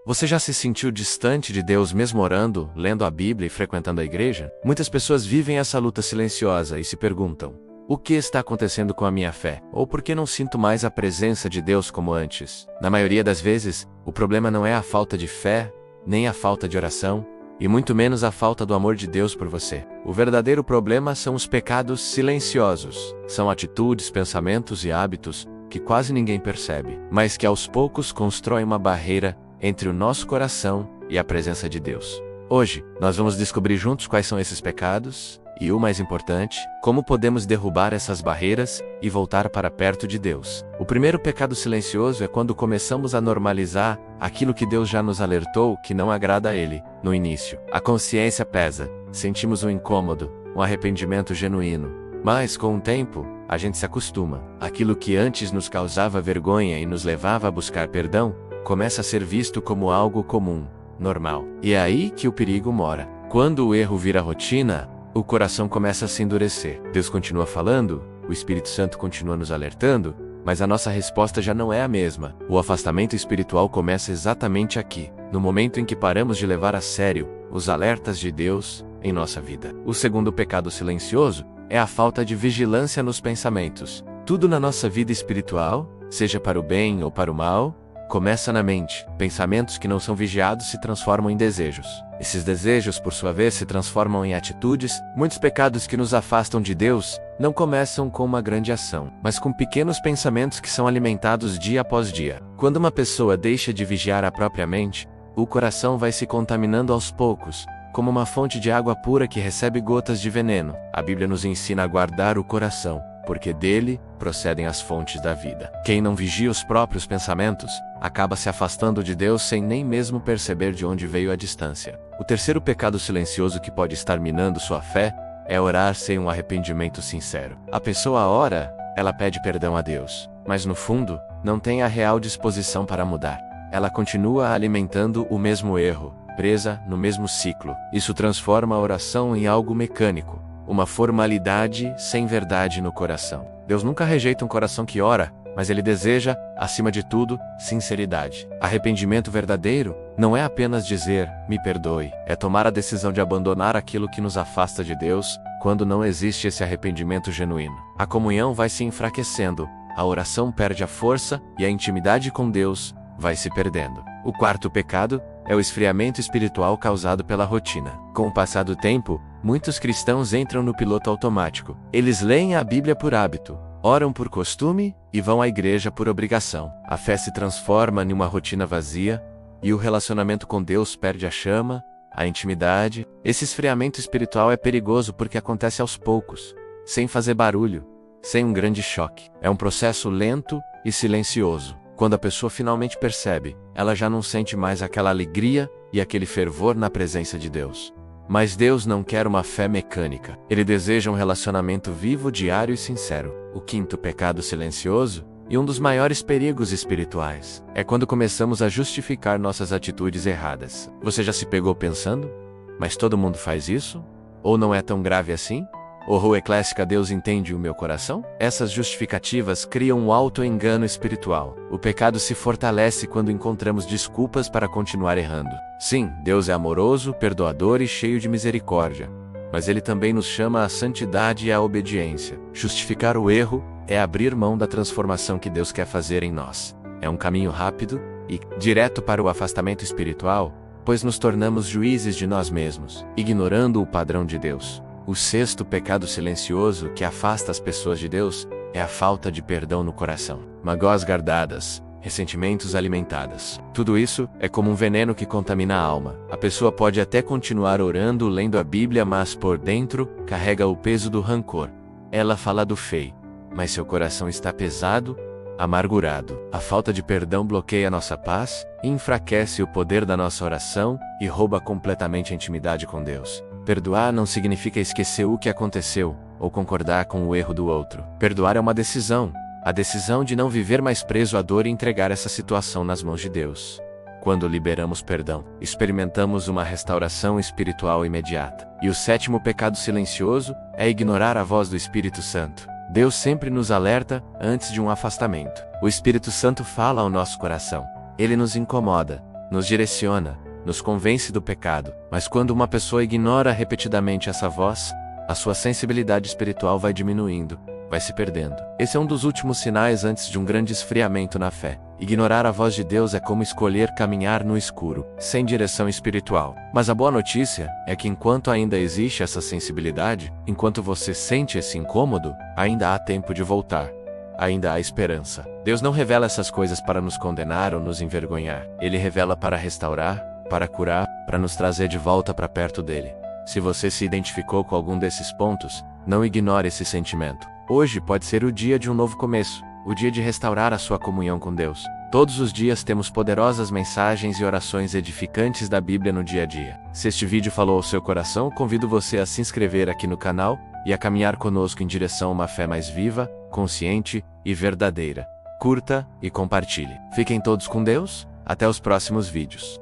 Você já se sentiu distante de Deus mesmo orando, lendo a Bíblia e frequentando a igreja? Muitas pessoas vivem essa luta silenciosa e se perguntam: o que está acontecendo com a minha fé? Ou por que não sinto mais a presença de Deus como antes? Na maioria das vezes, o problema não é a falta de fé, nem a falta de oração, e muito menos a falta do amor de Deus por você. O verdadeiro problema são os pecados silenciosos. São atitudes, pensamentos e hábitos que quase ninguém percebe, mas que aos poucos constroem uma barreira entre o nosso coração e a presença de Deus. Hoje, nós vamos descobrir juntos quais são esses pecados e, o mais importante, como podemos derrubar essas barreiras e voltar para perto de Deus. O primeiro pecado silencioso é quando começamos a normalizar aquilo que Deus já nos alertou que não agrada a Ele no início. A consciência pesa, sentimos um incômodo, um arrependimento genuíno, mas com o tempo, a gente se acostuma. Aquilo que antes nos causava vergonha e nos levava a buscar perdão, começa a ser visto como algo comum, normal. E é aí que o perigo mora. Quando o erro vira rotina, o coração começa a se endurecer. Deus continua falando, o Espírito Santo continua nos alertando, mas a nossa resposta já não é a mesma. O afastamento espiritual começa exatamente aqui, no momento em que paramos de levar a sério os alertas de Deus em nossa vida. O segundo pecado silencioso é a falta de vigilância nos pensamentos. Tudo na nossa vida espiritual, seja para o bem ou para o mal, começa na mente. Pensamentos que não são vigiados se transformam em desejos. Esses desejos, por sua vez, se transformam em atitudes. Muitos pecados que nos afastam de Deus não começam com uma grande ação, mas com pequenos pensamentos que são alimentados dia após dia. Quando uma pessoa deixa de vigiar a própria mente, o coração vai se contaminando aos poucos, como uma fonte de água pura que recebe gotas de veneno. A Bíblia nos ensina a guardar o coração, porque dele procedem as fontes da vida. Quem não vigia os próprios pensamentos, acaba se afastando de Deus sem nem mesmo perceber de onde veio a distância. O terceiro pecado silencioso que pode estar minando sua fé é orar sem um arrependimento sincero. A pessoa ora, ela pede perdão a Deus, mas no fundo, não tem a real disposição para mudar. Ela continua alimentando o mesmo erro, presa no mesmo ciclo. Isso transforma a oração em algo mecânico, uma formalidade sem verdade no coração. Deus nunca rejeita um coração que ora, mas Ele deseja, acima de tudo, sinceridade. Arrependimento verdadeiro não é apenas dizer, me perdoe, é tomar a decisão de abandonar aquilo que nos afasta de Deus, quando não existe esse arrependimento genuíno. A comunhão vai se enfraquecendo, a oração perde a força e a intimidade com Deus vai se perdendo. O quarto pecado é o esfriamento espiritual causado pela rotina. Com o passar do tempo, muitos cristãos entram no piloto automático. Eles leem a Bíblia por hábito, oram por costume e vão à igreja por obrigação. A fé se transforma em uma rotina vazia e o relacionamento com Deus perde a chama, a intimidade. Esse esfriamento espiritual é perigoso porque acontece aos poucos, sem fazer barulho, sem um grande choque. É um processo lento e silencioso. Quando a pessoa finalmente percebe, ela já não sente mais aquela alegria e aquele fervor na presença de Deus. Mas Deus não quer uma fé mecânica. Ele deseja um relacionamento vivo, diário e sincero. O quinto pecado silencioso, e um dos maiores perigos espirituais, é quando começamos a justificar nossas atitudes erradas. Você já se pegou pensando? Mas todo mundo faz isso? Ou não é tão grave assim? Ou rua ecléssica, Deus entende o meu coração? Essas justificativas criam um auto-engano espiritual. O pecado se fortalece quando encontramos desculpas para continuar errando. Sim, Deus é amoroso, perdoador e cheio de misericórdia, mas Ele também nos chama à santidade e à obediência. Justificar o erro é abrir mão da transformação que Deus quer fazer em nós. É um caminho rápido e direto para o afastamento espiritual, pois nos tornamos juízes de nós mesmos, ignorando o padrão de Deus. O sexto pecado silencioso que afasta as pessoas de Deus é a falta de perdão no coração. Mágoas guardadas, ressentimentos alimentados. Tudo isso é como um veneno que contamina a alma. A pessoa pode até continuar orando, lendo a Bíblia, mas por dentro carrega o peso do rancor. Ela fala do feio, mas seu coração está pesado, amargurado. A falta de perdão bloqueia nossa paz, enfraquece o poder da nossa oração e rouba completamente a intimidade com Deus. Perdoar não significa esquecer o que aconteceu, ou concordar com o erro do outro. Perdoar é uma decisão, a decisão de não viver mais preso à dor e entregar essa situação nas mãos de Deus. Quando liberamos perdão, experimentamos uma restauração espiritual imediata. E o sétimo pecado silencioso é ignorar a voz do Espírito Santo. Deus sempre nos alerta antes de um afastamento. O Espírito Santo fala ao nosso coração. Ele nos incomoda, nos direciona, nos convence do pecado, mas quando uma pessoa ignora repetidamente essa voz, a sua sensibilidade espiritual vai diminuindo, vai se perdendo. Esse é um dos últimos sinais antes de um grande esfriamento na fé. Ignorar a voz de Deus é como escolher caminhar no escuro, sem direção espiritual. Mas a boa notícia é que enquanto ainda existe essa sensibilidade, enquanto você sente esse incômodo, ainda há tempo de voltar. Ainda há esperança. Deus não revela essas coisas para nos condenar ou nos envergonhar. Ele revela para restaurar, para curar, para nos trazer de volta para perto dele. Se você se identificou com algum desses pontos, não ignore esse sentimento. Hoje pode ser o dia de um novo começo, o dia de restaurar a sua comunhão com Deus. Todos os dias temos poderosas mensagens e orações edificantes da Bíblia no dia a dia. Se este vídeo falou ao seu coração, convido você a se inscrever aqui no canal e a caminhar conosco em direção a uma fé mais viva, consciente e verdadeira. Curta e compartilhe. Fiquem todos com Deus, até os próximos vídeos.